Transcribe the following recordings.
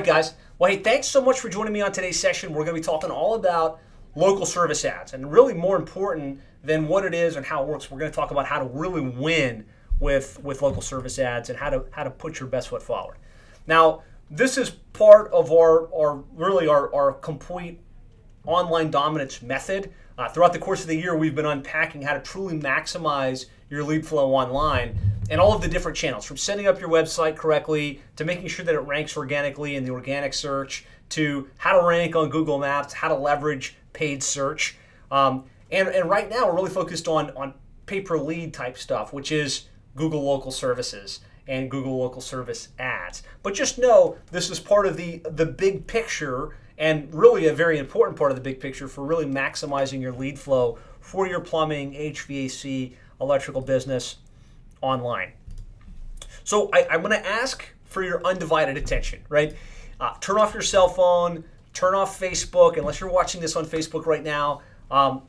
right, guys. Well, hey, thanks so much for joining me on today's session. We're going to be talking all about local service ads, and really more important than what it is and how it works, we're going to talk about how to really win with local service ads and how to put your best foot forward. Now, this is part of our complete online dominance method. Throughout the course of the year, we've been unpacking how to truly maximize your lead flow online and all of the different channels, from setting up your website correctly to making sure that it ranks organically in the organic search, to how to rank on Google Maps, how to leverage paid search. And right now, we're really focused on pay-per-lead type stuff, which is Google Local Services and Google Local Service ads. But just know this is part of the big picture, and really a very important part of the big picture for really maximizing your lead flow for your plumbing, HVAC, electrical business online. So I'm going to ask for your undivided attention, right? Turn off your cell phone, turn off Facebook, unless you're watching this on Facebook right now.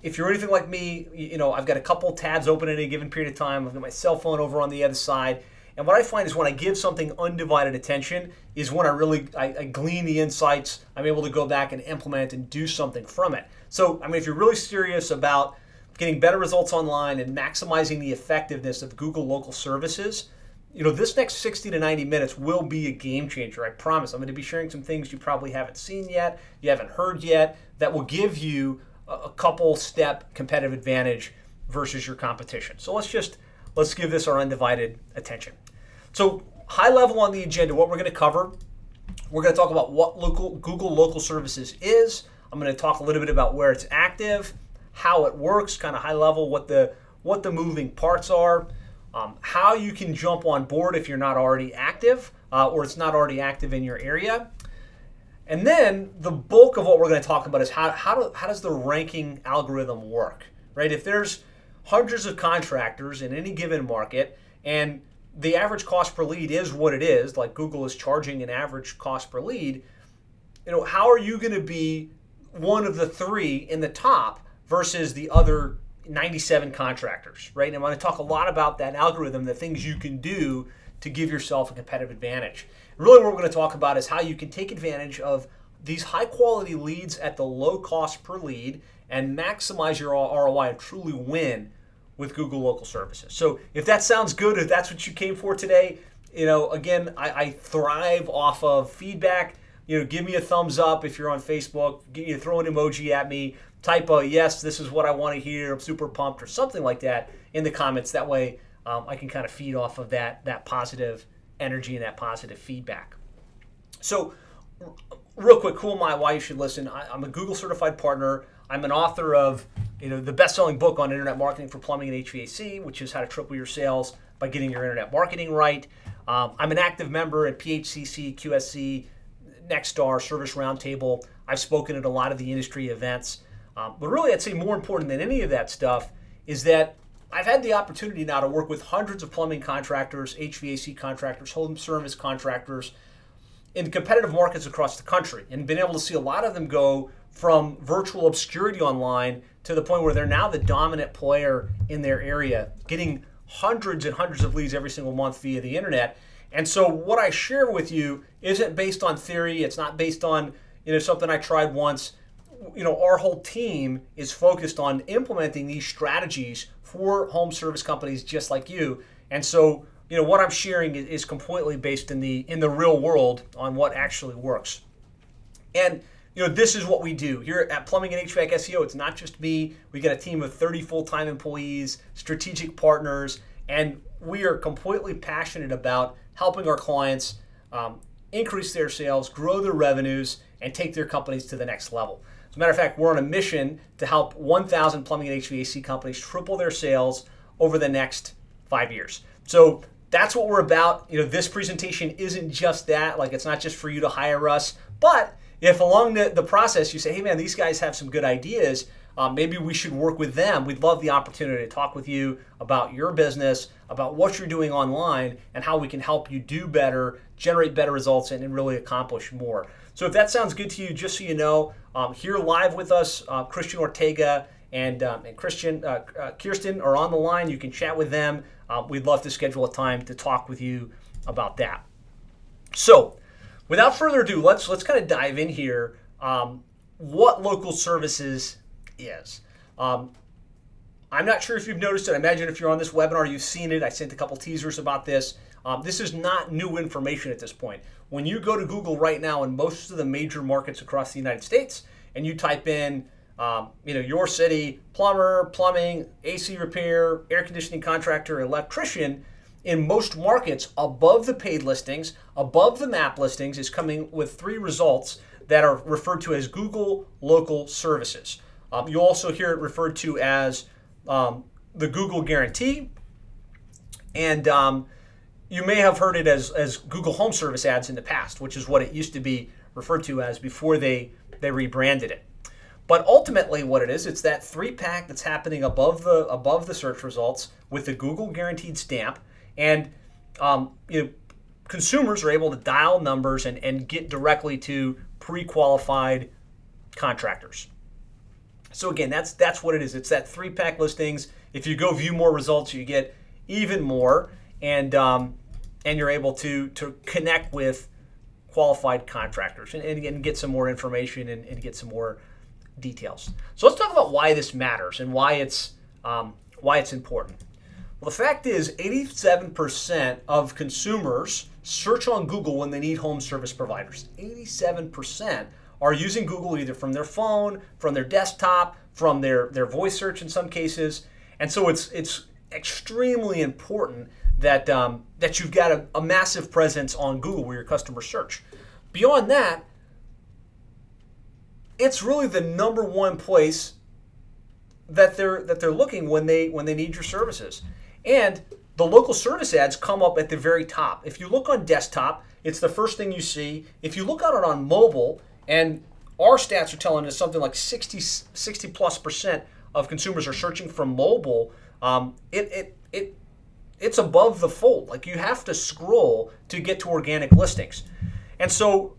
If you're anything like me, I've got a couple tabs open at any given period of time. I've got my cell phone over on the other side. And what I find is when I give something undivided attention is when I glean the insights. I'm able to go back and implement and do something from it. So, if you're really serious about getting better results online and maximizing the effectiveness of Google Local Services, this next 60 to 90 minutes will be a game changer, I promise. I'm going to be sharing some things you probably haven't seen yet, you haven't heard yet, that will give you a couple step competitive advantage versus your competition. So let's give this our undivided attention. So high level on the agenda, what we're going to cover, we're going to talk about what Google Local Services is. I'm going to talk a little bit about where it's active, how it works, kind of high level, what the moving parts are, how you can jump on board if you're not already active or it's not already active in your area. And then the bulk of what we're going to talk about is how does the ranking algorithm work, right? If there's hundreds of contractors in any given market and the average cost per lead is what it is, like Google is charging an average cost per lead, how are you going to be one of the three in the top versus the other 97 contractors, right? And I'm going to talk a lot about that algorithm, the things you can do to give yourself a competitive advantage. Really what we're going to talk about is how you can take advantage of these high quality leads at the low cost per lead and maximize your ROI and truly win with Google Local Services. So if that sounds good, if that's what you came for today, again, I thrive off of feedback. Give me a thumbs up if you're on Facebook, throw an emoji at me, type a yes, this is what I want to hear, I'm super pumped, or something like that in the comments. That way I can kind of feed off of that positive energy and that positive feedback. So real quick, who am I, why you should listen? I'm a Google certified partner. I'm an author of the best-selling book on internet marketing for plumbing and HVAC, which is how to triple your sales by getting your internet marketing right. I'm an active member at PHCC, QSC, Nexstar, Service Roundtable. I've spoken at a lot of the industry events. But really, I'd say more important than any of that stuff is that I've had the opportunity now to work with hundreds of plumbing contractors, HVAC contractors, home service contractors in competitive markets across the country, and been able to see a lot of them go from virtual obscurity online to the point where they're now the dominant player in their area, getting hundreds and hundreds of leads every single month via the internet. And so what I share with you isn't based on theory. It's not based on something I tried once. Our whole team is focused on implementing these strategies for home service companies just like you. And so, what I'm sharing is completely based in the real world on what actually works. And, this is what we do here at Plumbing and HVAC SEO. It's not just me. We got a team of 30 full-time employees, strategic partners, and we are completely passionate about helping our clients increase their sales, grow their revenues, and take their companies to the next level. As a matter of fact, we're on a mission to help 1,000 plumbing and HVAC companies triple their sales over the next 5 years. So that's what we're about. This presentation isn't just that. It's not just for you to hire us. But if along the process you say, hey man, these guys have some good ideas, maybe we should work with them. We'd love the opportunity to talk with you about your business, about what you're doing online, and how we can help you do better, generate better results, and really accomplish more. So if that sounds good to you, just so you know, here live with us, Christian Ortega and Kirsten are on the line. You can chat with them. We'd love to schedule a time to talk with you about that. So without further ado, let's kind of dive in here. What local services is. I'm not sure if you've noticed it. I imagine if you're on this webinar, you've seen it. I sent a couple teasers about this. This is not new information at this point. When you go to Google right now in most of the major markets across the United States, and you type in, your city, plumber, plumbing, AC repair, air conditioning contractor, electrician, in most markets, above the paid listings, above the map listings, is coming with 3 results that are referred to as Google Local Services. You'll also hear it referred to as the Google Guarantee, and you may have heard it as Google Home Service ads in the past, which is what it used to be referred to as before they rebranded it. But ultimately what it is, it's that 3-pack that's happening above the search results with the Google Guaranteed stamp, and consumers are able to dial numbers and get directly to pre-qualified contractors. So again, that's what it is. It's that 3-pack listings. If you go view more results, you get even more, and you're able to connect with qualified contractors and get some more information and get some more details. So let's talk about why this matters and why it's important. Well, the fact is 87% of consumers search on Google when they need home service providers. 87% are using Google either from their phone, from their desktop, from their voice search in some cases. And so it's extremely important that you've got a massive presence on Google where your customers search. Beyond that, it's really the number one place that they're looking when they need your services. And the local service ads come up at the very top. If you look on desktop, it's the first thing you see. If you look at it on mobile, and our stats are telling us something like 60+% of consumers are searching from mobile, it's above the fold. Like, you have to scroll to get to organic listings. And so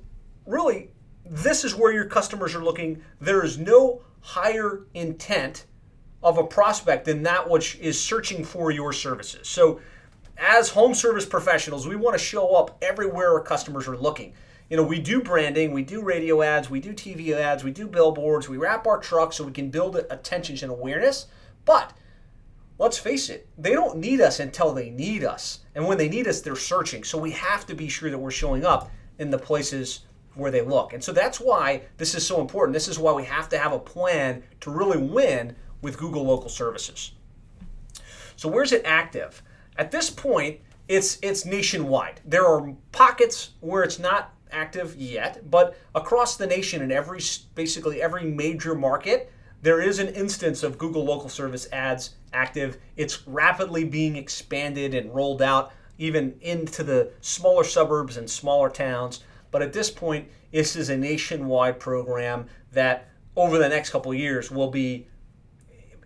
really, this is where your customers are looking. There is no higher intent of a prospect than that which is searching for your services. So as home service professionals, we want to show up everywhere our customers are looking. We do branding, we do radio ads, we do TV ads, we do billboards, we wrap our trucks so we can build attention and awareness. But let's face it, they don't need us until they need us. And when they need us, they're searching. So we have to be sure that we're showing up in the places where they look. And so that's why this is so important. This is why we have to have a plan to really win with Google Local Services. So where's it active? At this point, it's nationwide. There are pockets where it's not active yet, but across the nation in basically every major market, there is an instance of Google Local Service ads active. It's rapidly being expanded and rolled out even into the smaller suburbs and smaller towns. But at this point, this is a nationwide program that over the next couple of years will be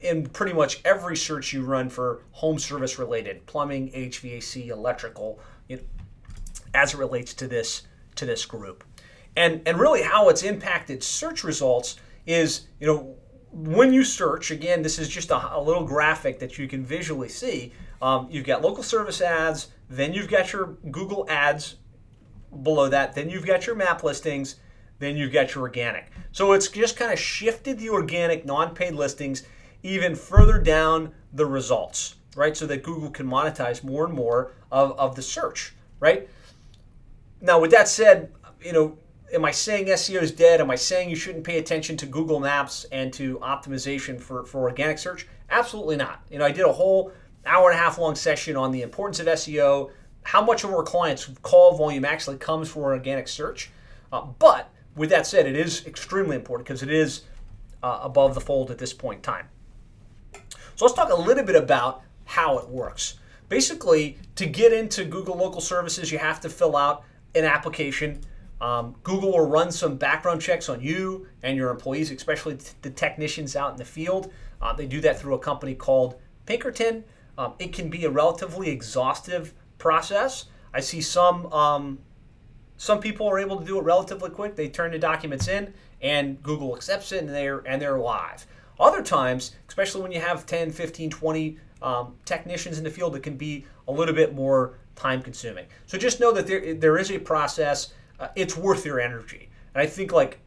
in pretty much every search you run for home service related, plumbing, HVAC, electrical, as it relates to this group. And really how it's impacted search results is, when you search, again, this is just a little graphic that you can visually see. You've got local service ads, then you've got your Google ads below that, then you've got your map listings, then you've got your organic. So it's just kind of shifted the organic non-paid listings even further down the results, right? So that Google can monetize more and more of the search, right? Now, with that said, am I saying SEO is dead? Am I saying you shouldn't pay attention to Google Maps and to optimization for organic search? Absolutely not. I did a whole hour and a half long session on the importance of SEO, how much of our clients' call volume actually comes from organic search. But with that said, it is extremely important because it is above the fold at this point in time. So let's talk a little bit about how it works. Basically, to get into Google Local Services, you have to fill out an application. Google will run some background checks on you and your employees, especially the technicians out in the field. They do that through a company called Pinkerton. It can be a relatively exhaustive process. I see some people are able to do it relatively quick. They turn the documents in and Google accepts it and they're live. Other times, especially when you have 10, 15, 20 technicians in the field, it can be a little bit more time consuming. So just know that there is a process. it's worth your energy. And I think like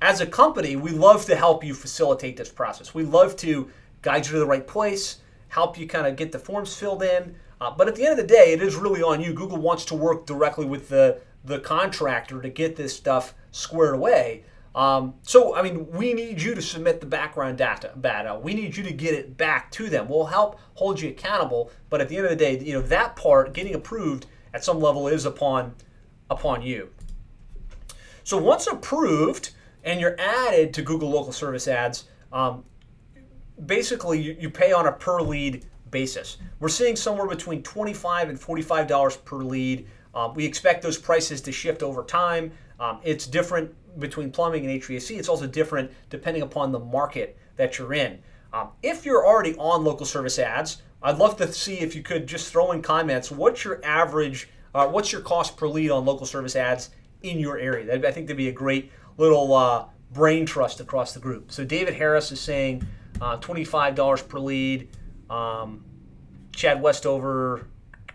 as a company, we love to help you facilitate this process. We love to guide you to the right place, help you kind of get the forms filled in. But at the end of the day, it is really on you. Google wants to work directly with the contractor to get this stuff squared away. So, I mean, we need you to submit the background data. We need you to get it back to them. We'll help hold you accountable. But at the end of the day, that part, getting approved at some level, is upon you. So once approved and you're added to Google Local Service Ads, basically you pay on a per lead basis. We're seeing somewhere between $25 and $45 per lead. We expect those prices to shift over time. It's different between plumbing and HVAC. It's also different depending upon the market that you're in. If you're already on Local Service Ads, I'd love to see if you could just throw in comments. What's your average, what's your cost per lead on Local Service Ads in your area? I think that'd be a great little brain trust across the group. So David Harris is saying $25 per lead. Chad Westover,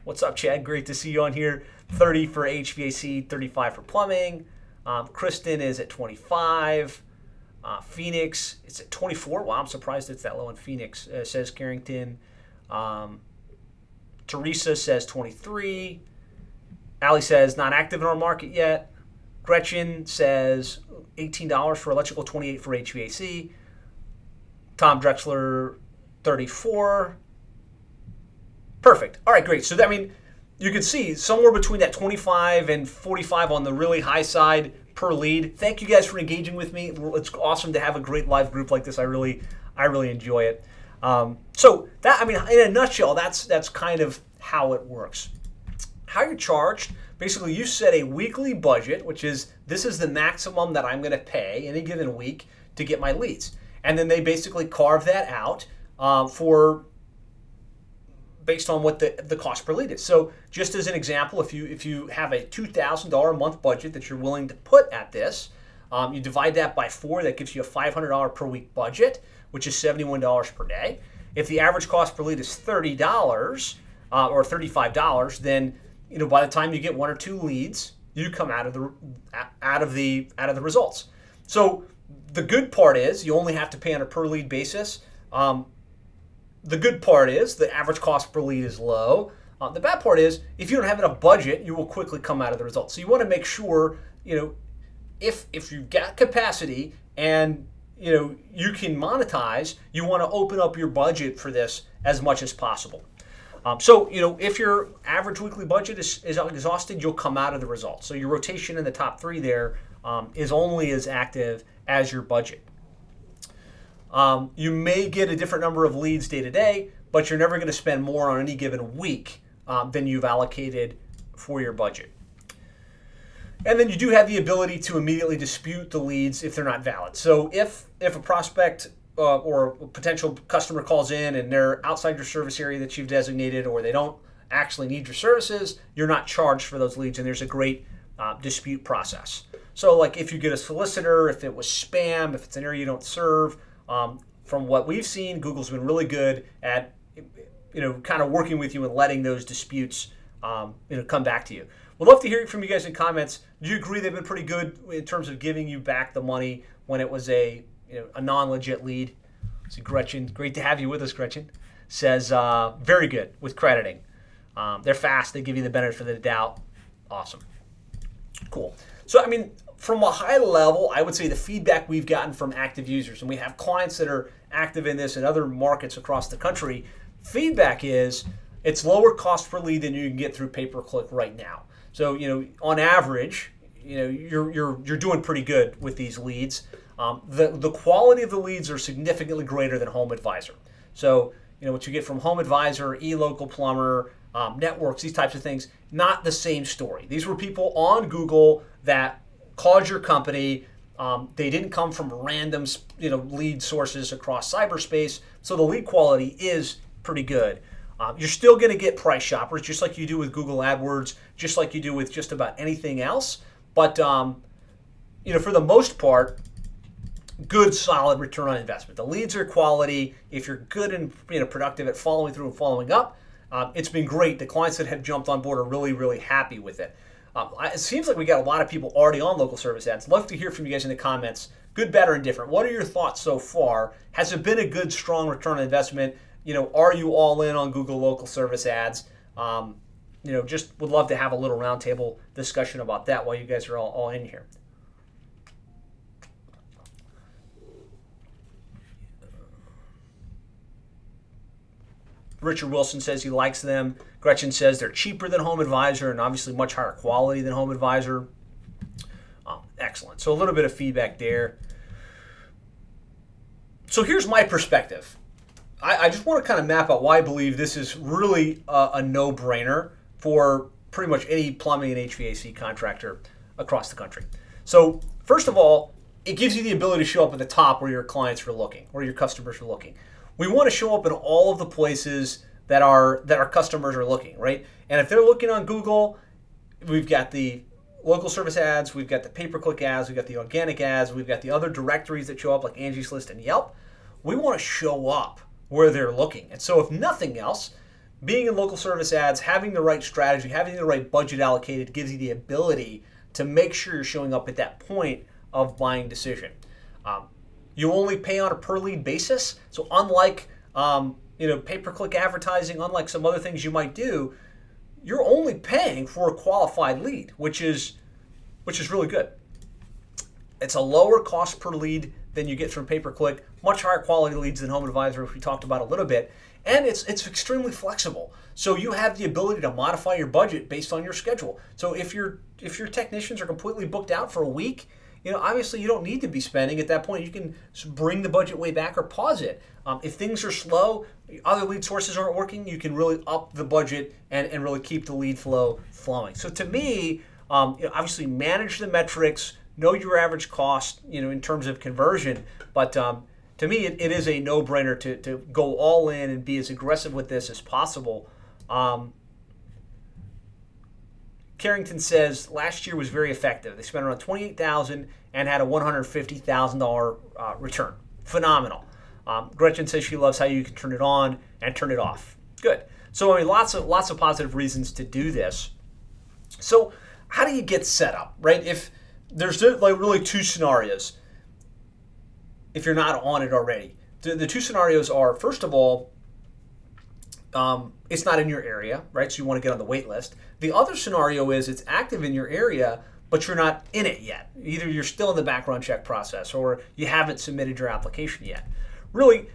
what's up, Chad? Great to see you on here. 30 for HVAC, 35 for plumbing. Kristen is at 25. Phoenix, it's at 24. Wow, I'm surprised it's that low in Phoenix, says Carrington. Teresa says 23. Allie says not active in our market yet. Gretchen says $18 for electrical, 28 for HVAC. Tom Drexler, 34. Perfect. All right, great. So that, I mean, you can see somewhere between that 25 and 45 on the really high side per lead. Thank you guys for engaging with me. It's awesome to have a great live group like this. I really enjoy it. So that, I mean, in a nutshell, that's kind of how it works. How you're charged, basically you set a weekly budget, which is, this is the maximum that I'm going to pay any given week to get my leads. And then they basically carve that out based on what the cost per lead is. So just as an example, if you have a $2,000 a month budget that you're willing to put at this, you divide that by 4, that gives you a $500 per week budget, which is $71 per day. If the average cost per lead is $30 or $35, then by the time you get 1 or 2 leads, you come out of the results. So the good part is you only have to pay on a per lead basis. The good part is the average cost per lead is low. The bad part is if you don't have enough budget, you will quickly come out of the results. So you want to make sure, if you've got capacity and you can monetize, you want to open up your budget for this as much as possible. So if your average weekly budget is exhausted, you'll come out of the results. So your rotation in the top 3 there is only as active as your budget. You may get a different number of leads day to day, but you're never going to spend more on any given week than you've allocated for your budget. And then you do have the ability to immediately dispute the leads if they're not valid. So if a prospect or a potential customer calls in and they're outside your service area that you've designated, or they don't actually need your services, you're not charged for those leads, and there's a great dispute process. So like if you get a solicitor, if it was spam, if it's an area you don't serve, from what we've seen, Google's been really good at kind of working with you and letting those disputes come back to you. We'd love to hear from you guys in comments. Do you agree they've been pretty good in terms of giving you back the money when it was a non-legit lead? So Gretchen, great to have you with us, Gretchen, says very good with crediting. They're fast. They give you the benefit of the doubt. Awesome. Cool. So, I mean, from a high level, I would say the feedback we've gotten from active users, and we have clients that are active in this in other markets across the country, feedback is it's lower cost per lead than you can get through pay-per-click right now. So, on average, you're doing pretty good with these leads. The quality of the leads are significantly greater than Home Advisor. So, what you get from Home Advisor, eLocal Plumber, networks, these types of things, not the same story. These were people on Google that called your company. They didn't come from random, lead sources across cyberspace. So the lead quality is pretty good. You're still going to get price shoppers, just like you do with Google AdWords, just like you do with just about anything else. But for the most part, good, solid return on investment. The leads are quality. If you're good and productive at following through and following up, it's been great. The clients that have jumped on board are really, really happy with it. It seems like we got a lot of people already on local service ads. Love to hear from you guys in the comments. Good, bad, or indifferent. What are your thoughts so far? Has it been a good, strong return on investment? Are you all in on Google local service ads? Just would love to have a little roundtable discussion about that while you guys are all in here. Richard Wilson says he likes them. Gretchen says they're cheaper than Home Advisor and obviously much higher quality than Home Advisor. Excellent. So a little bit of feedback there. So here's my perspective. I just want to kind of map out why I believe this is really a no-brainer for pretty much any plumbing and HVAC contractor across the country. So first of all, it gives you the ability to show up at the top where your clients are looking, where your customers are looking. We want to show up in all of the places that our customers are looking, right? And if they're looking on Google, we've got the local service ads, we've got the pay-per-click ads, we've got the organic ads, we've got the other directories that show up like Angie's List and Yelp. We want to show up where they're looking. And so if nothing else, being in local service ads, having the right strategy, having the right budget allocated gives you the ability to make sure you're showing up at that point of buying decision. You only pay on a per lead basis. So unlike pay-per-click advertising, unlike some other things you might do, you're only paying for a qualified lead, which is really good. It's a lower cost per lead than you get from pay-per-click, much higher quality leads than Home Advisor, which we talked about a little bit, and it's extremely flexible. So you have the ability to modify your budget based on your schedule. So if your technicians are completely booked out for a week, obviously you don't need to be spending at that point. You can bring the budget way back or pause it. If things are slow, other lead sources aren't working, you can really up the budget and really keep the lead flow flowing. So to me, obviously manage the metrics, know your average cost, in terms of conversion. But to me, it is a no-brainer to go all in and be as aggressive with this as possible. Carrington says last year was very effective. They spent around $28,000 and had a $150,000 return. Phenomenal. Gretchen says she loves how you can turn it on and turn it off. Good. So lots of positive reasons to do this. So how do you get set up, right? If there's really two scenarios, if you're not on it already. The two scenarios are, first of all, it's not in your area, right? So you want to get on the wait list. The other scenario is it's active in your area, but you're not in it yet. Either you're still in the background check process or you haven't submitted your application yet. Really,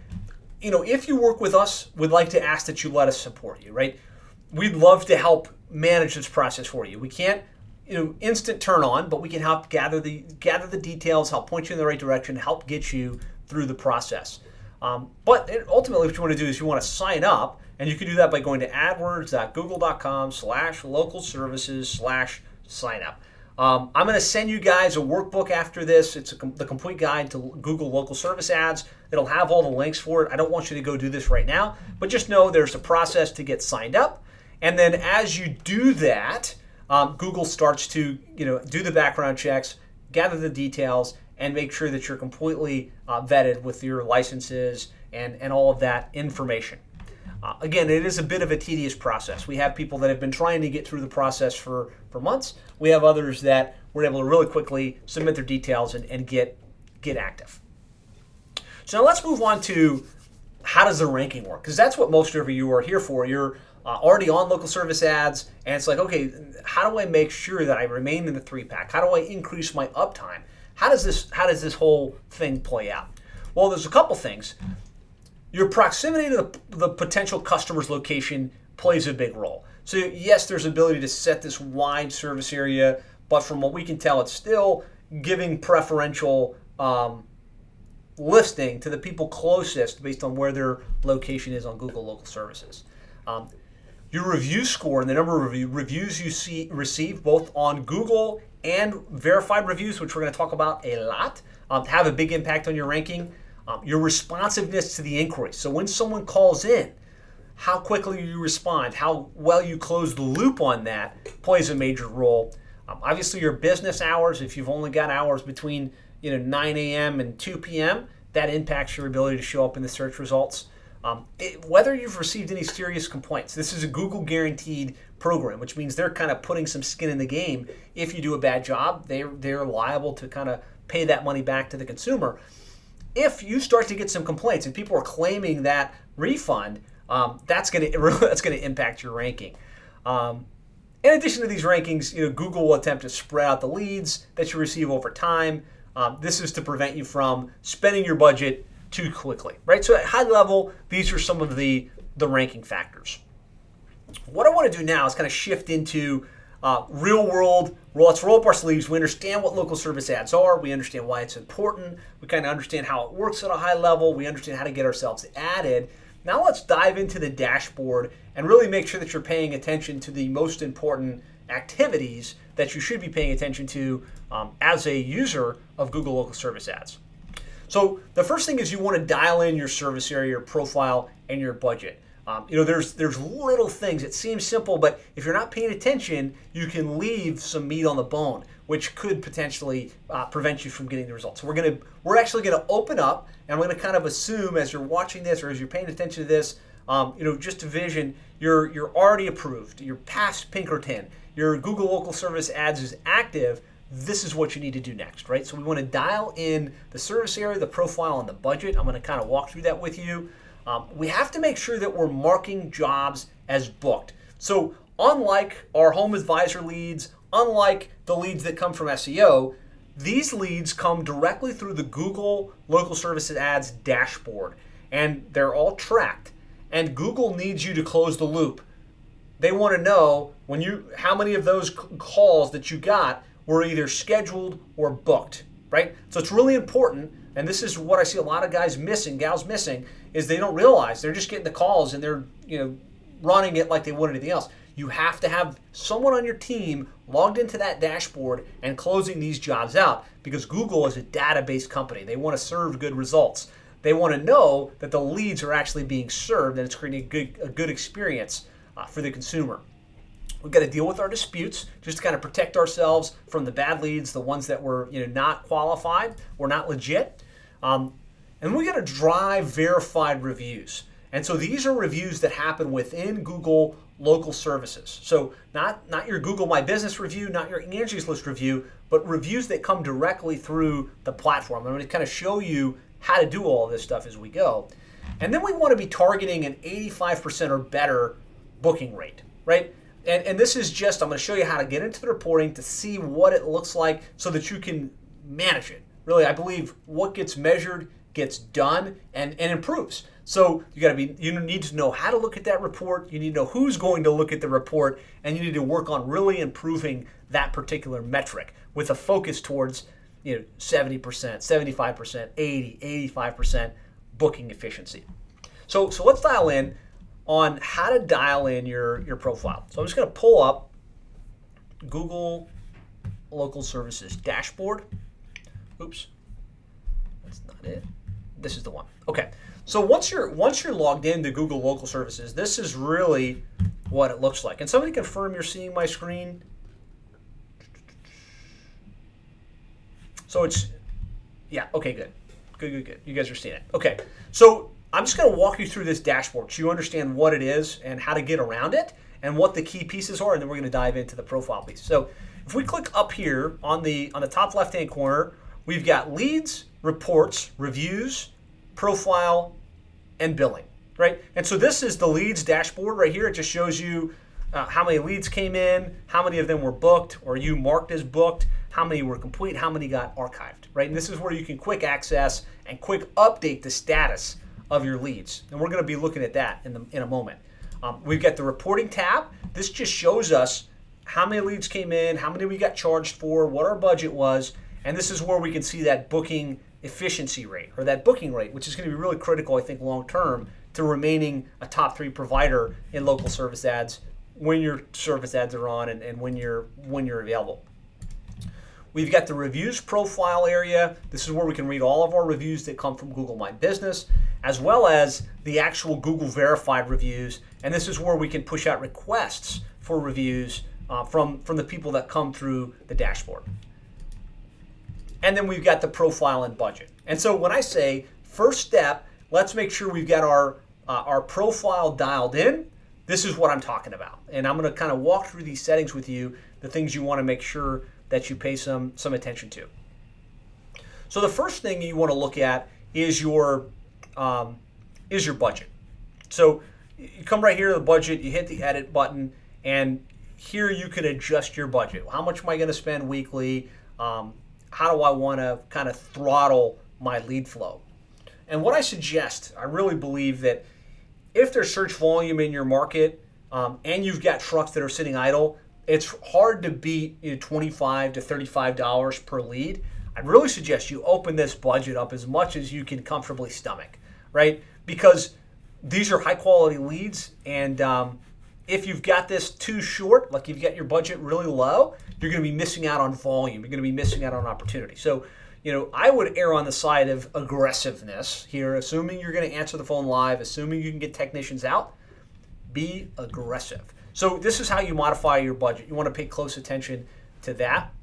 if you work with us, we'd like to ask that you let us support you, right? We'd love to help manage this process for you. We can't, instant turn on, but we can help gather the details, help point you in the right direction, help get you through the process. But ultimately, what you want to do is you want to sign up, and you can do that by going to adwords.google.com/localservices/signup. I'm going to send you guys a workbook after this. It's the complete guide to Google local service ads. It'll have all the links for it. I don't want you to go do this right now, but just know there's a process to get signed up. And then as you do that, Google starts to do the background checks, gather the details, and make sure that you're completely vetted with your licenses and all of that information. Again, it is a bit of a tedious process. We have people that have been trying to get through the process for months. We have others that were able to really quickly submit their details and get active. So now let's move on to how does the ranking work? Because that's what most of you are here for. You're already on local service ads, and it's like, okay, how do I make sure that I remain in the 3-pack? How do I increase my uptime? How does this whole thing play out? Well, there's a couple things. Your proximity to the potential customer's location plays a big role. So yes, there's ability to set this wide service area, but from what we can tell, it's still giving preferential listing to the people closest based on where their location is on Google Local Services. Your review score and the number of reviews you receive both on Google and verified reviews, which we're going to talk about a lot, have a big impact on your ranking. Your responsiveness to the inquiry. So when someone calls in, how quickly you respond, how well you close the loop on that plays a major role. Obviously, your business hours, if you've only got hours between 9 a.m. and 2 p.m., that impacts your ability to show up in the search results. Whether you've received any serious complaints. This is a Google guaranteed program, which means they're kind of putting some skin in the game. If you do a bad job, they're liable to kind of pay that money back to the consumer. If you start to get some complaints and people are claiming that refund, that's going to impact your ranking. In addition to these rankings, Google will attempt to spread out the leads that you receive over time. This is to prevent you from spending your budget too quickly, right? So at high level, these are some of the ranking factors. What I want to do now is kind of shift into real world. Let's roll up our sleeves. We understand what local service ads are. We understand why it's important. We kind of understand how it works at a high level. We understand how to get ourselves added. Now let's dive into the dashboard and really make sure that you're paying attention to the most important activities that you should be paying attention to as a user of Google Local Service Ads. So the first thing is you want to dial in your service area, your profile, and your budget. There's little things. It seems simple, but if you're not paying attention, you can leave some meat on the bone, which could potentially prevent you from getting the results. So we're actually gonna open up, and we're gonna kind of assume as you're watching this or as you're paying attention to this, just to vision, you're already approved. You're past Pinkerton. Your Google Local Service Ads is active. This is what you need to do next, right? So we want to dial in the service area, the profile, and the budget. I'm going to kind of walk through that with you. We have to make sure that we're marking jobs as booked. So unlike our home advisor leads, unlike the leads that come from SEO, these leads come directly through the Google Local Services Ads dashboard, and they're all tracked. And Google needs you to close the loop. They want to know how many of those calls that you got were either scheduled or booked, right? So it's really important, and this is what I see a lot of gals missing, is they don't realize they're just getting the calls and they're running it like they would anything else. You have to have someone on your team logged into that dashboard and closing these jobs out, because Google is a database company. They want to serve good results. They want to know that the leads are actually being served and it's creating a good experience for the consumer. We've got to deal with our disputes just to kind of protect ourselves from the bad leads, the ones that were not qualified or not legit. And we got to drive verified reviews. And so these are reviews that happen within Google Local Services. So not your Google My Business review, not your Angie's List review, but reviews that come directly through the platform. I'm going to kind of show you how to do all of this stuff as we go. And then we want to be targeting an 85% or better booking rate, right? And this is just, I'm going to show you how to get into the reporting to see what it looks like so that you can manage it. Really, I believe what gets measured gets done and improves. So you need to know how to look at that report. You need to know who's going to look at the report, and you need to work on really improving that particular metric with a focus towards 70%, 75%, 80, 85% booking efficiency. So let's dial in on how to dial in your profile. So I'm just going to pull up Google Local Services dashboard. Oops, that's not it. This is the one. Okay. So once you're logged into Google Local Services, this is really what it looks like. And somebody confirm you're seeing my screen. So okay, good. Good. You guys are seeing it. Okay. So I'm just going to walk you through this dashboard so you understand what it is and how to get around it and what the key pieces are, and then we're going to dive into the profile piece. So if we click up here on the top left-hand corner, we've got leads, reports, reviews, profile, and billing, right? And so this is the leads dashboard right here. It just shows you how many leads came in, how many of them were booked or you marked as booked, how many were complete, how many got archived, right? And this is where you can quick access and quick update the status of your leads. And we're going to be looking at that in a moment. We've got the reporting tab. This just shows us how many leads came in, how many we got charged for, what our budget was, and this is where we can see that booking efficiency rate or that booking rate, which is going to be really critical, I think, long term to remaining a top 3 provider in local service ads when your service ads are on and when you're available. We've got the reviews profile area. This is where we can read all of our reviews that come from Google My Business, as well as the actual Google verified reviews. And this is where we can push out requests for reviews from the people that come through the dashboard. And then we've got the profile and budget. And so when I say first step, let's make sure we've got our our profile dialed in, this is what I'm talking about. And I'm going to kind of walk through these settings with you, the things you want to make sure that you pay some attention to. So the first thing you want to look at is your budget. So you come right here to the budget, you hit the edit button, and here you can adjust your budget. How much am I going to spend weekly? How do I want to kind of throttle my lead flow? And what I suggest, I really believe that if there's search volume in your market and you've got trucks that are sitting idle, it's hard to beat $25 to $35 per lead. I really suggest you open this budget up as much as you can comfortably stomach, right? Because these are high quality leads, and if you've got this too short, like you've got your budget really low, you're going to be missing out on volume. You're going to be missing out on opportunity. So, I would err on the side of aggressiveness here, assuming you're going to answer the phone live, assuming you can get technicians out. Be aggressive. So this is how you modify your budget. You want to pay close attention to that.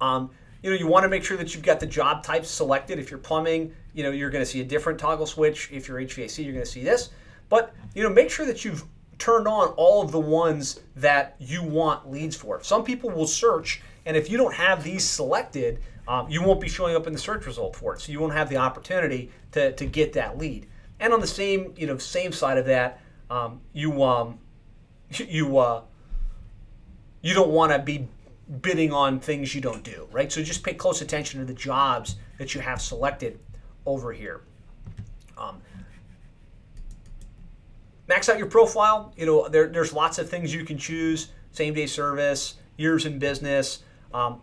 You want to make sure that you've got the job types selected. If you're plumbing, you're going to see a different toggle switch. If you're HVAC, you're going to see this. But, make sure that you've turned on all of the ones that you want leads for. Some people will search, and if you don't have these selected, you won't be showing up in the search result for it. So you won't have the opportunity to get that lead. And on the same side of that, you don't want to be bidding on things you don't do, right? So just pay close attention to the jobs that you have selected over here. Max out your profile. There's lots of things you can choose: same-day service, years in business,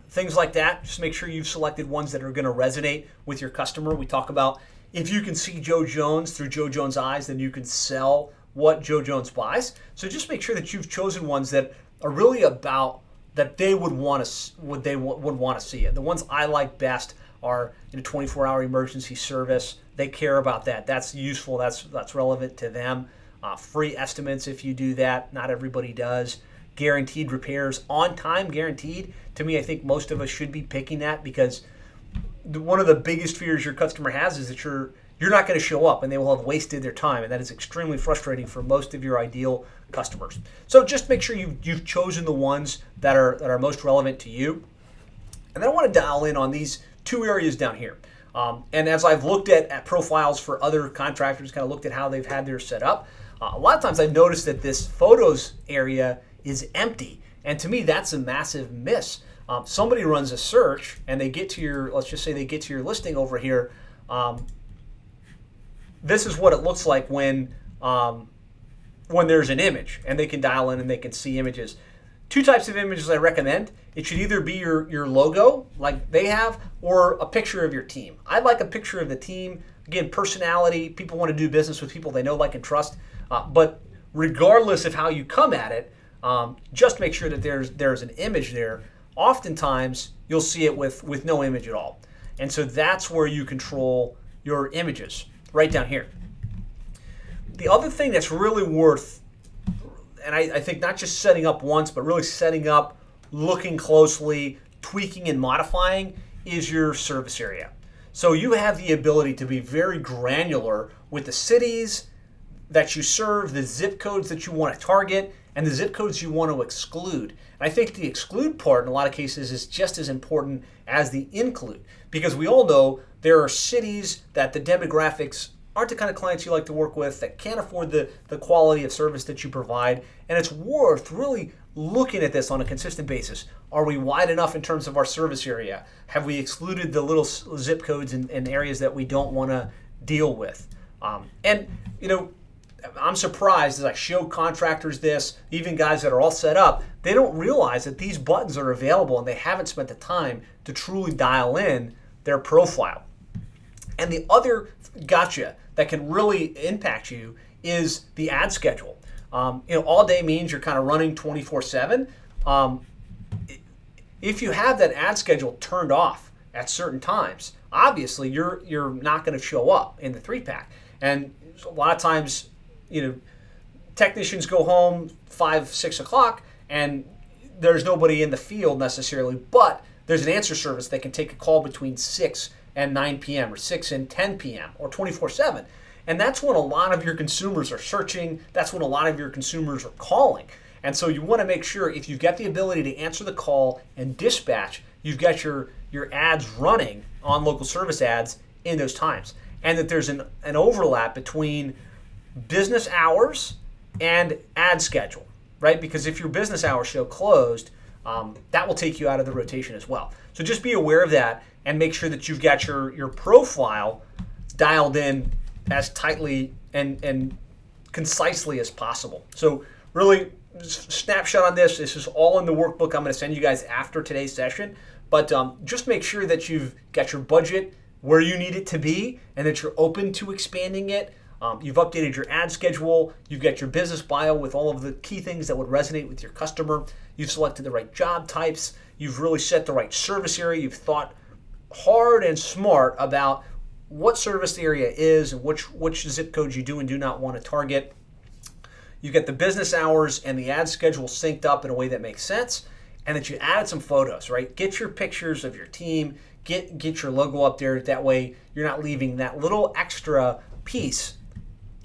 things like that. Just make sure you've selected ones that are going to resonate with your customer. We talk about if you can see Joe Jones through Joe Jones' eyes, then you can sell what Joe Jones buys. So just make sure that you've chosen ones that are really about that they would want to want to see it. The ones I like best are 24-hour emergency service. They care about that. That's useful. That's relevant to them. Free estimates if you do that. Not everybody does. Guaranteed repairs, on time guaranteed. To me, I think most of us should be picking that because one of the biggest fears your customer has is that you're not going to show up and they will have wasted their time, and that is extremely frustrating for most of your ideal customers. So just make sure you've chosen the ones that are most relevant to you. And then I want to dial in on these two areas down here. And as I've looked at profiles for other contractors, kind of looked at how they've had theirs set up, a lot of times I've noticed that this photos area is empty. And to me, that's a massive miss. Somebody runs a search and they get to let's just say they get to your listing over here. This is what it looks like when there's an image, and they can dial in and they can see images. Two types of images I recommend. It should either be your logo, like they have, or a picture of your team. I like a picture of the team. Again, personality. People want to do business with people they know, like, and trust. But regardless of how you come at it, just make sure that there's an image there. Oftentimes, you'll see it with no image at all. And so that's where you control your images, right down here. The other thing that's really worth, and I think not just setting up once, but really setting up, looking closely, tweaking and modifying, is your service area. So you have the ability to be very granular with the cities that you serve, the zip codes that you want to target, and the zip codes you want to exclude. And I think the exclude part in a lot of cases is just as important as the include, because we all know there are cities that the demographics aren't the kind of clients you like to work with, that can't afford the quality of service that you provide, and it's worth really looking at this on a consistent basis. Are we wide enough in terms of our service area? Have we excluded the little zip codes in areas that we don't want to deal with? I'm surprised as I show contractors this, even guys that are all set up, they don't realize that these buttons are available and they haven't spent the time to truly dial in their profile. And the other gotcha that can really impact you is the ad schedule. All day means you're kind of running 24/7. If you have that ad schedule turned off at certain times, obviously you're not going to show up in the 3-pack. And a lot of times, technicians go home 5, 6 o'clock, and there's nobody in the field necessarily, but there's an answer service that can take a call between 6 and 9 p.m. or 6 and 10 p.m. or 24/7. And that's when a lot of your consumers are searching. That's when a lot of your consumers are calling. And so you want to make sure if you've got the ability to answer the call and dispatch, you've got your ads running on local service ads in those times. And that there's an overlap between business hours and ad schedule, right? Because if your business hours show closed, that will take you out of the rotation as well. So just be aware of that and make sure that you've got your profile dialed in as tightly and concisely as possible. So really, snapshot on this. This is all in the workbook I'm going to send you guys after today's session. But just make sure that you've got your budget where you need it to be and that you're open to expanding it. You've updated your ad schedule. You've got your business bio with all of the key things that would resonate with your customer. You've selected the right job types. You've really set the right service area. You've thought hard and smart about what service area is and which zip codes you do and do not want to target. You get the business hours and the ad schedule synced up in a way that makes sense, and that you added some photos, right? Get your pictures of your team, get your logo up there. That way you're not leaving that little extra piece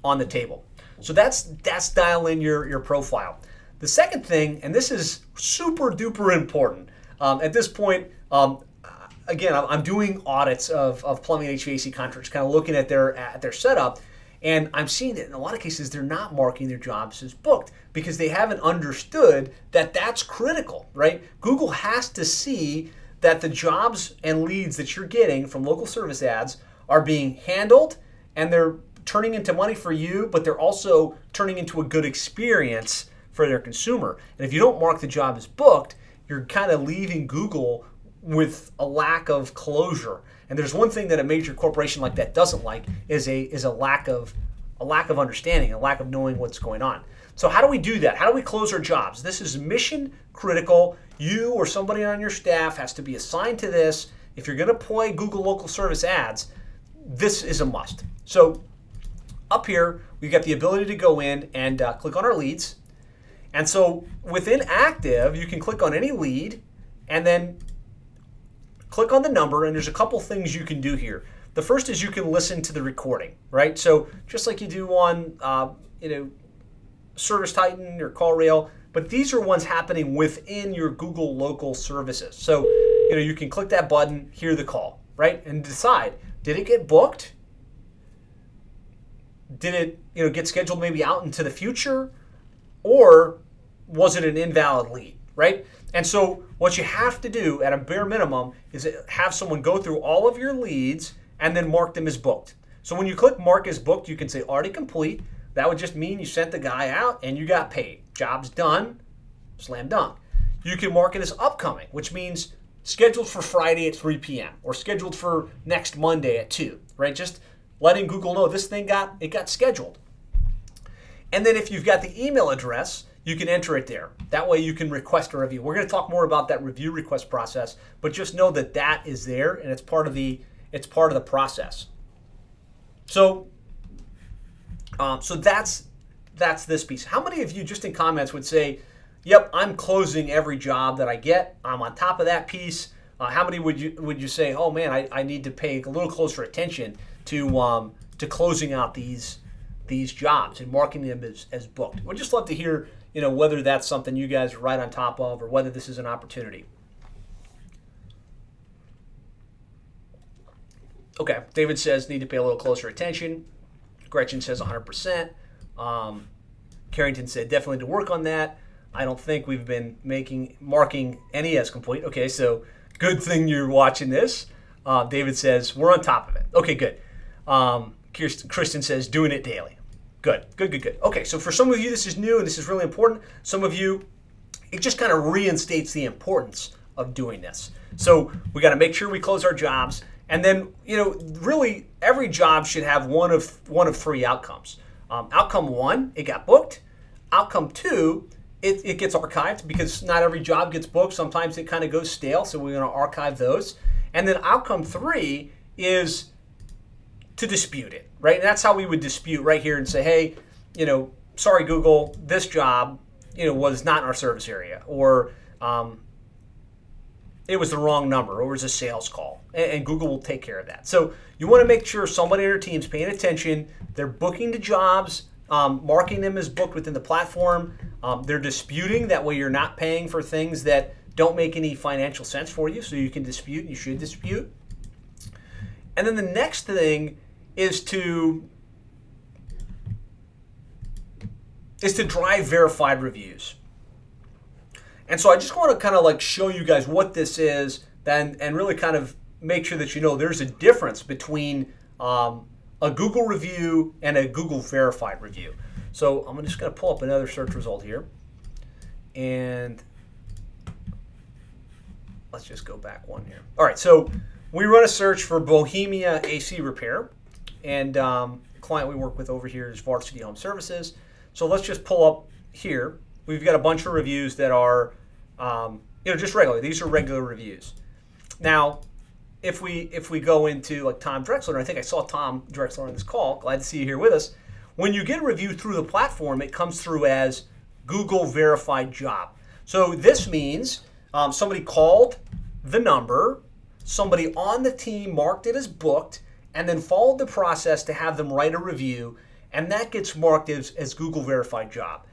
on the table. So that's dial in your profile. The second thing, and this is super duper important, at this point, again, I'm doing audits of plumbing and HVAC contractors, kind of looking at their setup, and I'm seeing that in a lot of cases they're not marking their jobs as booked because they haven't understood that that's critical, right? Google has to see that the jobs and leads that you're getting from local service ads are being handled and they're turning into money for you, but they're also turning into a good experience for their consumer. And if you don't mark the job as booked, you're kind of leaving Google with a lack of closure. And there's one thing that a major corporation like that doesn't like is a lack of understanding, a lack of knowing what's going on. So how do we do that? How do we close our jobs? This is mission critical. You or somebody on your staff has to be assigned to this. If you're going to deploy Google local service ads, this is a must. So up here, we've got the ability to go in and click on our leads. And so within Active, you can click on any lead and then click on the number, and there's a couple things you can do here. The first is you can listen to the recording, right? So just like you do on Service Titan or CallRail, but these are ones happening within your Google local services. So you can click that button, hear the call, right? And decide, did it get booked? Did it get scheduled maybe out into the future? Or was it an invalid lead, right? And so what you have to do at a bare minimum is have someone go through all of your leads and then mark them as booked. So when you click mark as booked, you can say already complete. That would just mean you sent the guy out and you got paid. Job's done, slam dunk. You can mark it as upcoming, which means scheduled for Friday at 3 p.m. or scheduled for next Monday at 2, right? Just letting Google know this thing got scheduled. And then if you've got the email address, you can enter it there. That way you can request a review. We're going to talk more about that review request process, but just know that that is there and it's part of the process. So that's this piece. How many of you just in comments would say, "Yep, I'm closing every job that I get. I'm on top of that piece." How many would you say, "Oh man, I need to pay a little closer attention to closing out these jobs and marking them as booked?" We'd just love to hear, whether that's something you guys are right on top of or whether this is an opportunity. Okay, David says need to pay a little closer attention. Gretchen says 100%. Carrington said definitely to work on that. I don't think we've been marking any as complete. Okay, so good thing you're watching this. David says we're on top of it. Okay, good. Kristen says doing it daily. Good. Okay, so for some of you, this is new and this is really important. Some of you, it just kind of reinstates the importance of doing this. So we got to make sure we close our jobs. And then, really every job should have one of three outcomes. Outcome 1, it got booked. Outcome 2, it gets archived because not every job gets booked. Sometimes it kind of goes stale, so we're going to archive those. And then outcome 3 is to dispute it, right? And that's how we would dispute right here and say, hey, sorry, Google, this job, was not in our service area. Or, it was the wrong number or it was a sales call, and Google will take care of that. So you want to make sure somebody on your team's paying attention. They're booking the jobs, marking them as booked within the platform. They're disputing. That way you're not paying for things that don't make any financial sense for you, so you can dispute. You should dispute. And then the next thing is to drive verified reviews. And so I just want to kind of like show you guys what this is and really kind of make sure that you know there's a difference between a Google review and a Google verified review. So I'm just going to pull up another search result here. And let's just go back one here. All right, so we run a search for Bohemia AC Repair. And the client we work with over here is Varsity Home Services. So let's just pull up here. We've got a bunch of reviews that are, just regular. These are regular reviews. Now, if we go into like Tom Drexler, and I think I saw Tom Drexler on this call. Glad to see you here with us. When you get a review through the platform, it comes through as Google verified job. So this means somebody called the number, somebody on the team marked it as booked, and then followed the process to have them write a review, and that gets marked as Google verified job.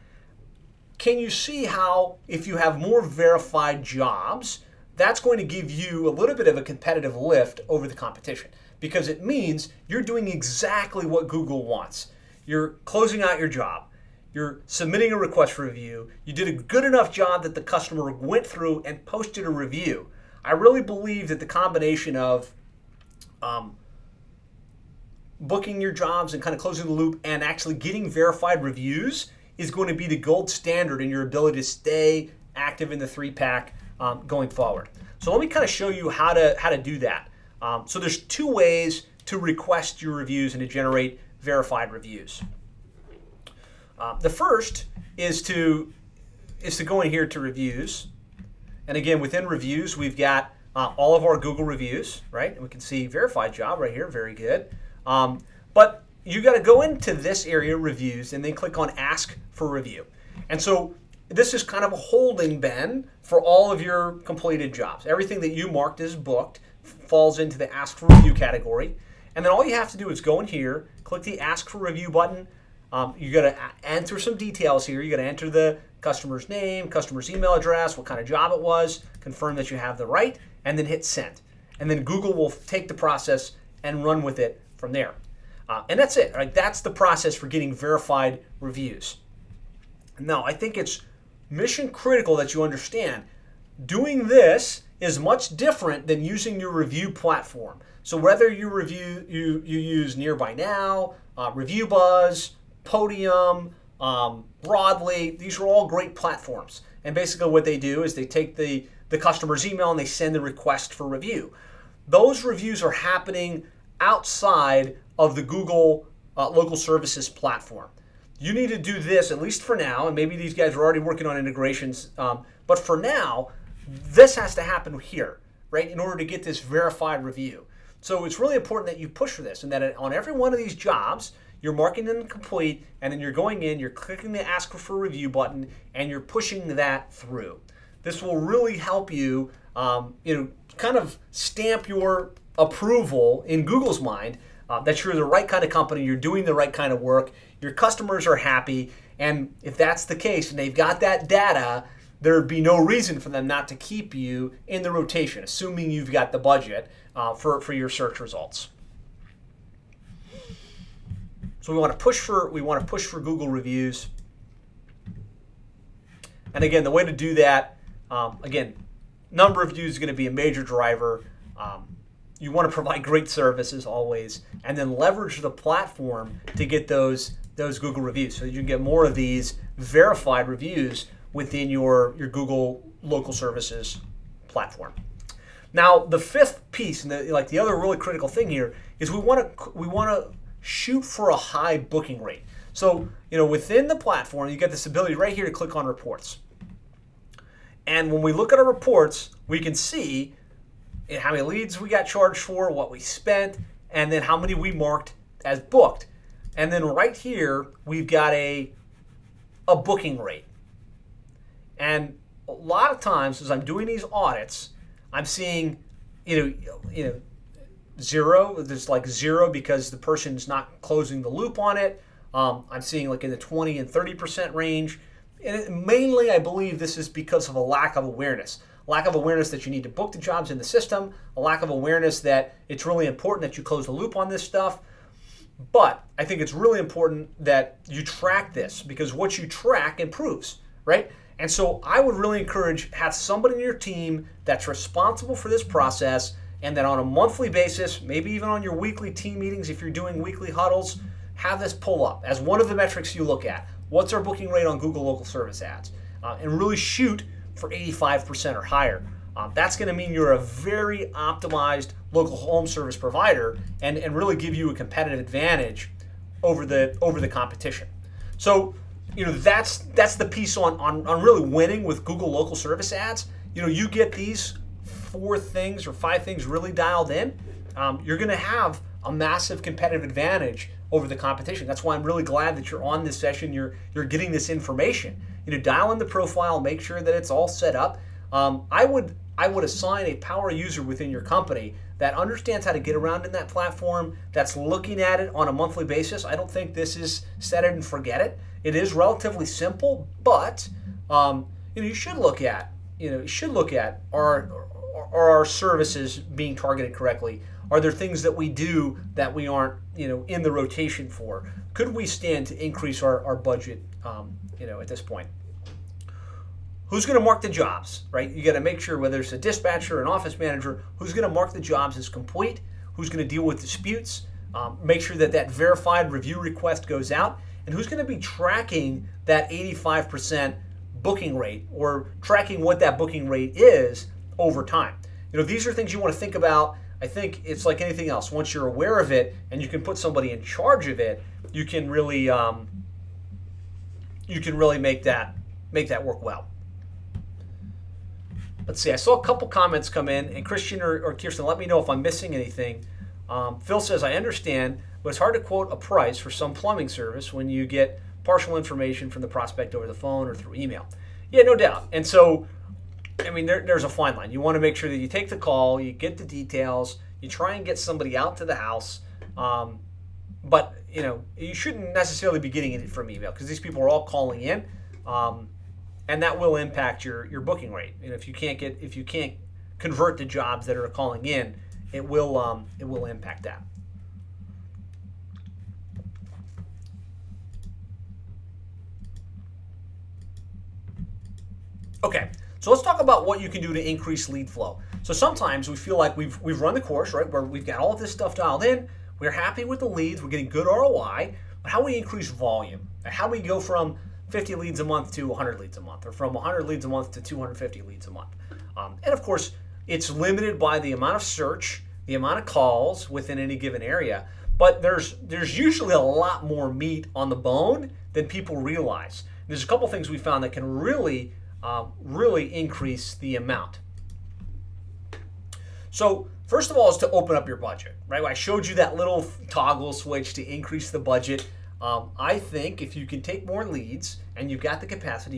Can you see how if you have more verified jobs, that's going to give you a little bit of a competitive lift over the competition, because it means you're doing exactly what Google wants. You're closing out your job. You're submitting a request for review. You did a good enough job that the customer went through and posted a review. I really believe that the combination of booking your jobs and kind of closing the loop and actually getting verified reviews is going to be the gold standard in your ability to stay active in the 3-pack going forward. So let me kind of show you how to do that. So there's 2 ways to request your reviews and to generate verified reviews. The first is to go in here to reviews, and again within reviews we've got all of our Google reviews, right? And we can see verified job right here, very good. But you got to go into this area, reviews, and then click on Ask for Review. And so this is kind of a holding bin for all of your completed jobs. Everything that you marked as booked falls into the Ask for Review category. And then all you have to do is go in here, click the Ask for Review button. You got to enter some details here. You got to enter the customer's name, customer's email address, what kind of job it was, confirm that you have the right, and then hit Send. And then Google will take the process and run with it from there. And that's it, right? That's the process for getting verified reviews. Now, I think it's mission critical that you understand doing this is much different than using your review platform. So whether you use Nearby Now, Review Buzz, Podium, Broadly, these are all great platforms. And basically what they do is they take the customer's email and they send the request for review. Those reviews are happening outside of the Google Local Services platform. You need to do this, at least for now, and maybe these guys are already working on integrations, but for now, this has to happen here, right, in order to get this verified review. So it's really important that you push for this, and that on every one of these jobs, you're marking them complete, and then you're going in, you're clicking the Ask for Review button, and you're pushing that through. This will really help you, kind of stamp your approval in Google's mind that you're the right kind of company, you're doing the right kind of work, your customers are happy, and if that's the case and they've got that data, there'd be no reason for them not to keep you in the rotation, assuming you've got the budget for your search results. So we want to push for Google reviews. And again, the way to do that, number of views is going to be a major driver. You want to provide great services always, and then leverage the platform to get those Google reviews, so you can get more of these verified reviews within your Google Local Services platform. Now, the 5th piece, and the other really critical thing here, is we want to shoot for a high booking rate. So, within the platform, you get this ability right here to click on Reports. And when we look at our reports, we can see how many leads we got charged for, what we spent, and then how many we marked as booked. And then right here, we've got a booking rate. And a lot of times, as I'm doing these audits, I'm seeing, zero. There's like zero because the person's not closing the loop on it. I'm seeing like in the 20 and 30% range. And mainly, I believe this is because of a lack of awareness. Lack of awareness that you need to book the jobs in the system. A lack of awareness that it's really important that you close the loop on this stuff. But I think it's really important that you track this because what you track improves, right? And so I would really encourage have somebody in your team that's responsible for this process and that on a monthly basis, maybe even on your weekly team meetings, if you're doing weekly huddles, have this pull up as one of the metrics you look at. What's our booking rate on Google local service ads? And really shoot for 85% or higher. That's going to mean you're a very optimized local home service provider and really give you a competitive advantage over the competition. So, that's the piece on really winning with Google local service ads. You get these 4 things or 5 things really dialed in, you're going to have a massive competitive advantage over the competition. That's why I'm really glad that you're on this session. You're getting this information. Dial in the profile, make sure that it's all set up. I would assign a power user within your company that understands how to get around in that platform, that's looking at it on a monthly basis. I don't think this is set it and forget it. It is relatively simple, but you should look at are our services being targeted correctly? Are there things that we do that we aren't in the rotation for? Could we stand to increase our budget at this point? Who's going to mark the jobs, right? You got to make sure whether it's a dispatcher or an office manager, who's going to mark the jobs as complete, who's going to deal with disputes, make sure that verified review request goes out, and who's going to be tracking that 85% booking rate or tracking what that booking rate is over time. These are things you want to think about. I think it's like anything else. Once you're aware of it and you can put somebody in charge of it, you can really make that work well. Let's see. I saw a couple comments come in, and Christian or Kirsten, let me know if I'm missing anything. Phil says, I understand, but it's hard to quote a price for some plumbing service when you get partial information from the prospect over the phone or through email. Yeah, no doubt. And so, there's a fine line. You want to make sure that you take the call, you get the details, you try and get somebody out to the house. But, you shouldn't necessarily be getting it from email because these people are all calling in. And that will impact your booking rate. If you can't convert the jobs that are calling in, it will impact that. Okay, so let's talk about what you can do to increase lead flow. So sometimes we feel like we've run the course, right, where we've got all of this stuff dialed in, we're happy with the leads, we're getting good ROI, but how do we increase volume? How do we go from 50 leads a month to 100 leads a month, or from 100 leads a month to 250 leads a month? And of course, it's limited by the amount of search, the amount of calls within any given area, but there's usually a lot more meat on the bone than people realize. There's a couple things we found that can really increase the amount. So first of all is to open up your budget, right? I showed you that little toggle switch to increase the budget. I think if you can take more leads and you've got the capacity,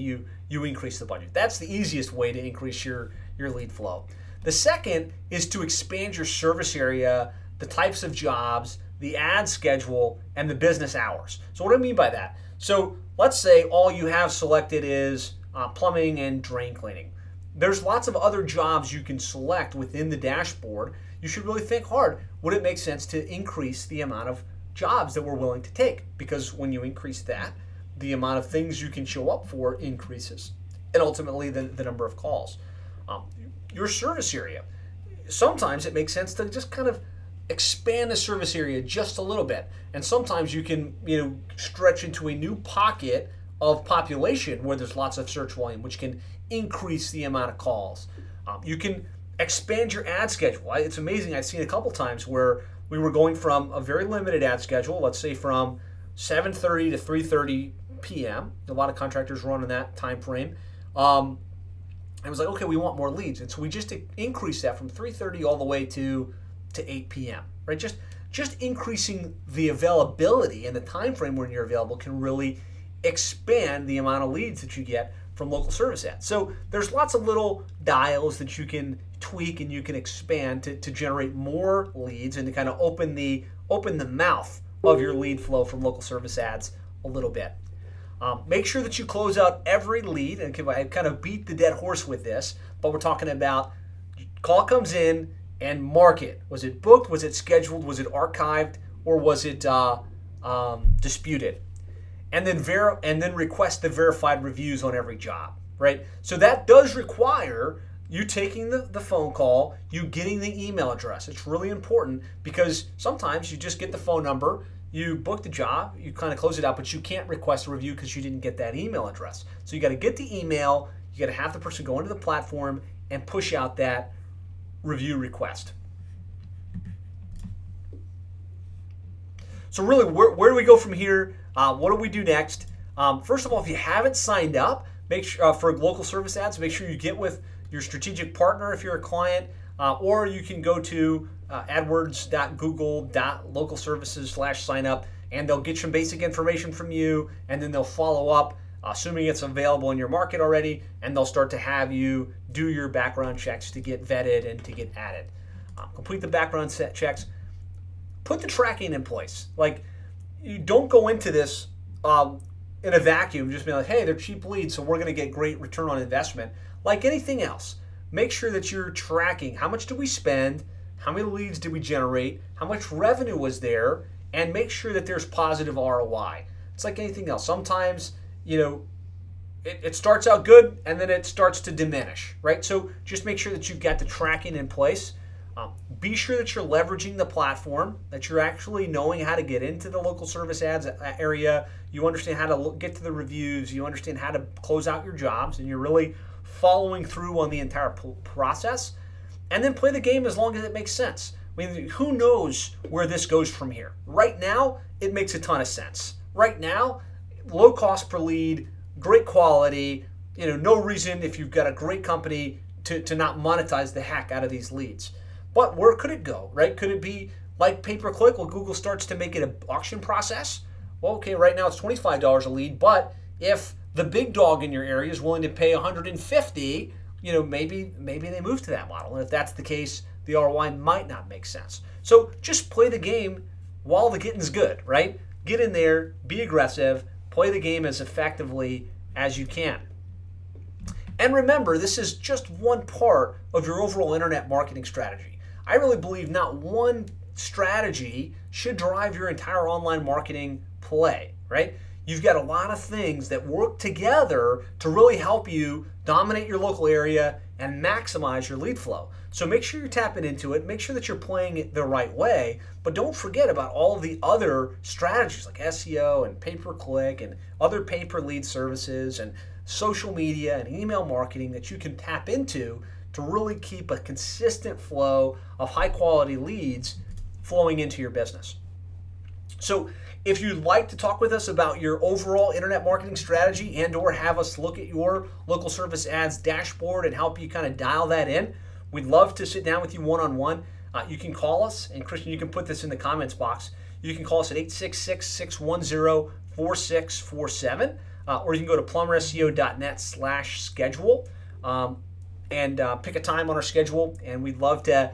you increase the budget. That's the easiest way to increase your lead flow. The second is to expand your service area, the types of jobs, the ad schedule, and the business hours. So what do I mean by that? So let's say all you have selected is plumbing and drain cleaning. There's lots of other jobs you can select within the dashboard. You should really think hard. Would it make sense to increase the amount of jobs that we're willing to take? Because when you increase that, the amount of things you can show up for increases, and ultimately the number of calls. Your service area. Sometimes it makes sense to just kind of expand the service area just a little bit, and sometimes you can stretch into a new pocket of population where there's lots of search volume, which can increase the amount of calls. You can expand your ad schedule. It's amazing. I've seen a couple times where we were going from a very limited ad schedule, let's say from 7:30 to 3:30 p.m. A lot of contractors run in that time frame. I was like, okay, we want more leads. And so we just increased that from 3:30 all the way to 8 p.m., right? Just increasing the availability and the time frame when you're available can really expand the amount of leads that you get from local service ads. So there's lots of little dials that you can tweak and you can expand to generate more leads and to kind of open the mouth of your lead flow from local service ads a little bit. Make sure that you close out every lead, and I kind of beat the dead horse with this, but we're talking about call comes in and mark it. Was it booked? Was it scheduled? Was it archived? Or was it disputed? And then request the verified reviews on every job, right? So that does require you taking the phone call, you getting the email address. It's really important because sometimes you just get the phone number, you book the job, you kind of close it out, but you can't request a review because you didn't get that email address. So you got to get the email, you got to have the person go into the platform and push out that review request. So really, where do we go from here? What do we do next? First of all, if you haven't signed up, make sure for local service ads, make sure you get with your strategic partner if you're a client, or you can go to adwords.google.localservices/sign up, and they'll get some basic information from you, and then they'll follow up, assuming it's available in your market already, and they'll start to have you do your background checks to get vetted and to get added. Complete the background checks. Put the tracking in place. Like, you don't go into this in a vacuum, just be like, hey, they're cheap leads, so we're going to get great return on investment. Like anything else, make sure that you're tracking how much did we spend, how many leads did we generate, how much revenue was there, and make sure that there's positive ROI. It's like anything else. Sometimes, it starts out good and then it starts to diminish, right? So just make sure that you've got the tracking in place. Be sure that you're leveraging the platform, that you're actually knowing how to get into the local service ads area. You understand how to get to the reviews. You understand how to close out your jobs, and you're really following through on the entire process. And then play the game as long as it makes sense. I mean, who knows where this goes from here? Right now, it makes a ton of sense. Right now, low cost per lead, great quality, no reason if you've got a great company to not monetize the heck out of these leads. But where could it go, right? Could it be like pay-per-click? Well, Google starts to make it an auction process. Well, okay, right now it's $25 a lead, but if the big dog in your area is willing to pay $150, maybe they move to that model. And if that's the case, the ROI might not make sense. So just play the game while the getting's good, right? Get in there, be aggressive, play the game as effectively as you can. And remember, this is just one part of your overall internet marketing strategy. I really believe not one strategy should drive your entire online marketing play, right? You've got a lot of things that work together to really help you dominate your local area and maximize your lead flow. So make sure you're tapping into it, make sure that you're playing it the right way, but don't forget about all of the other strategies like SEO and pay-per-click and other pay-per-lead services and social media and email marketing that you can tap into to really keep a consistent flow of high-quality leads flowing into your business. So if you'd like to talk with us about your overall internet marketing strategy and or have us look at your local service ads dashboard and help you kind of dial that in, we'd love to sit down with you one-on-one. You can call us, and Christian, you can put this in the comments box. You can call us at 866-610-4647, or you can go to plumberseo.net/schedule and pick a time on our schedule, and we'd love to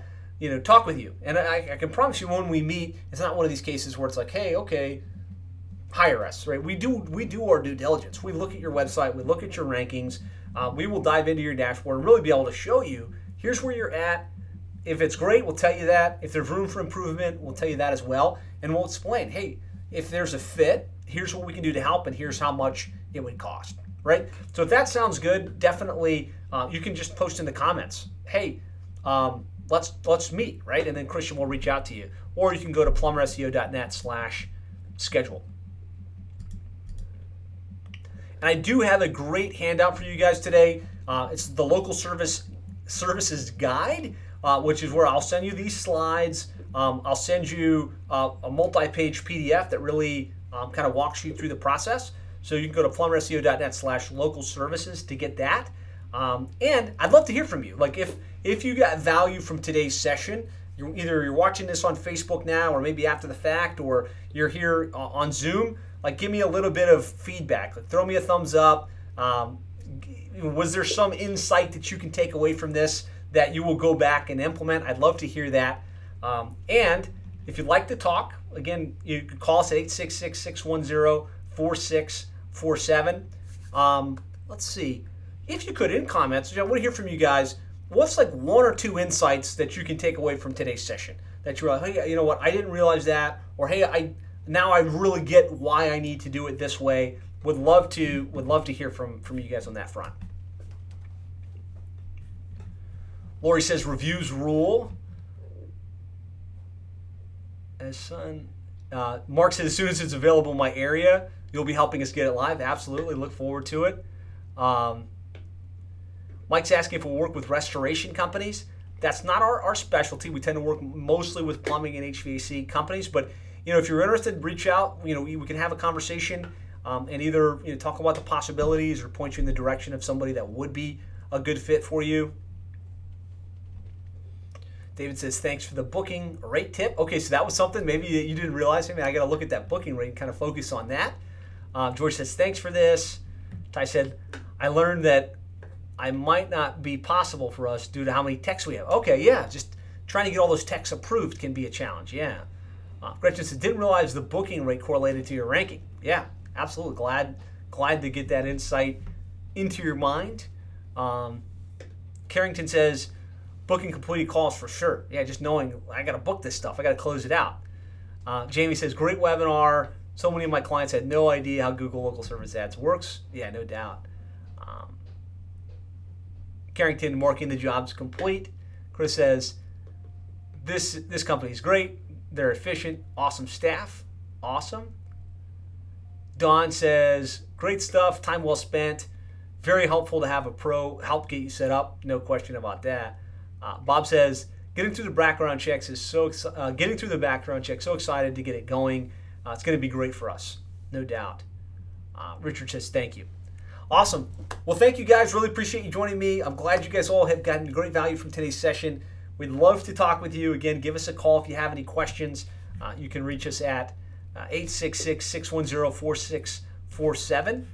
talk with you. And I can promise you when we meet, it's not one of these cases where it's like, hey, okay, hire us, right? We do our due diligence. We look at your website, we look at your rankings, we will dive into your dashboard and really be able to show you, here's where you're at. If it's great, we'll tell you that. If there's room for improvement, we'll tell you that as well. And we'll explain, hey, if there's a fit, here's what we can do to help, and here's how much it would cost, right? So if that sounds good, definitely you can just post in the comments, hey, let's meet, right? And then Christian will reach out to you. Or you can go to plumberseo.net/schedule. And I do have a great handout for you guys today. It's the local services guide, which is where I'll send you these slides. I'll send you a multi-page PDF that really kind of walks you through the process. So you can go to plumberseo.net/local services to get that. And I'd love to hear from you. Like if you got value from today's session, you're watching this on Facebook now, or maybe after the fact, or you're here on Zoom, like give me a little bit of feedback. Like throw me a thumbs up. Was there some insight that you can take away from this that you will go back and implement? I'd love to hear that. And if you'd like to talk, again, you can call us at 866-610-4647. Let's see. If you could, in comments, I want to hear from you guys. What's like one or two insights that you can take away from today's session? That you're like, hey, you know what, I didn't realize that, or hey, now I really get why I need to do it this way. Would love to hear from you guys on that front. Lori says reviews rule. As son, Mark said as soon as it's available in my area, you'll be helping us get it live. Absolutely, look forward to it. Mike's asking if we'll work with restoration companies. That's not our specialty. We tend to work mostly with plumbing and HVAC companies. But if you're interested, reach out. We can have a conversation and either talk about the possibilities or point you in the direction of somebody that would be a good fit for you. David says, thanks for the booking rate tip. Okay, so that was something maybe that you didn't realize. I got to look at that booking rate and kind of focus on that. George says, thanks for this. Ty said, I learned that I might not be possible for us due to how many techs we have. Okay, yeah, just trying to get all those techs approved can be a challenge, yeah. Gretchen said, didn't realize the booking rate correlated to your ranking. Yeah, absolutely. Glad to get that insight into your mind. Carrington says, booking completed calls for sure. Yeah, just knowing I got to book this stuff. I got to close it out. Jamie says, great webinar. So many of my clients had no idea how Google Local Service Ads works. Yeah, no doubt. Carrington, marking the jobs complete. Chris says, this company is great. They're efficient. Awesome staff. Awesome. Don says, great stuff. Time well spent. Very helpful to have a pro help get you set up. No question about that. Bob says, getting through the background checks is so excited to get it going. It's going to be great for us, no doubt. Richard says, thank you. Awesome. Well, thank you guys. Really appreciate you joining me. I'm glad you guys all have gotten great value from today's session. We'd love to talk with you. Again, give us a call if you have any questions. You can reach us at 866-610-4647.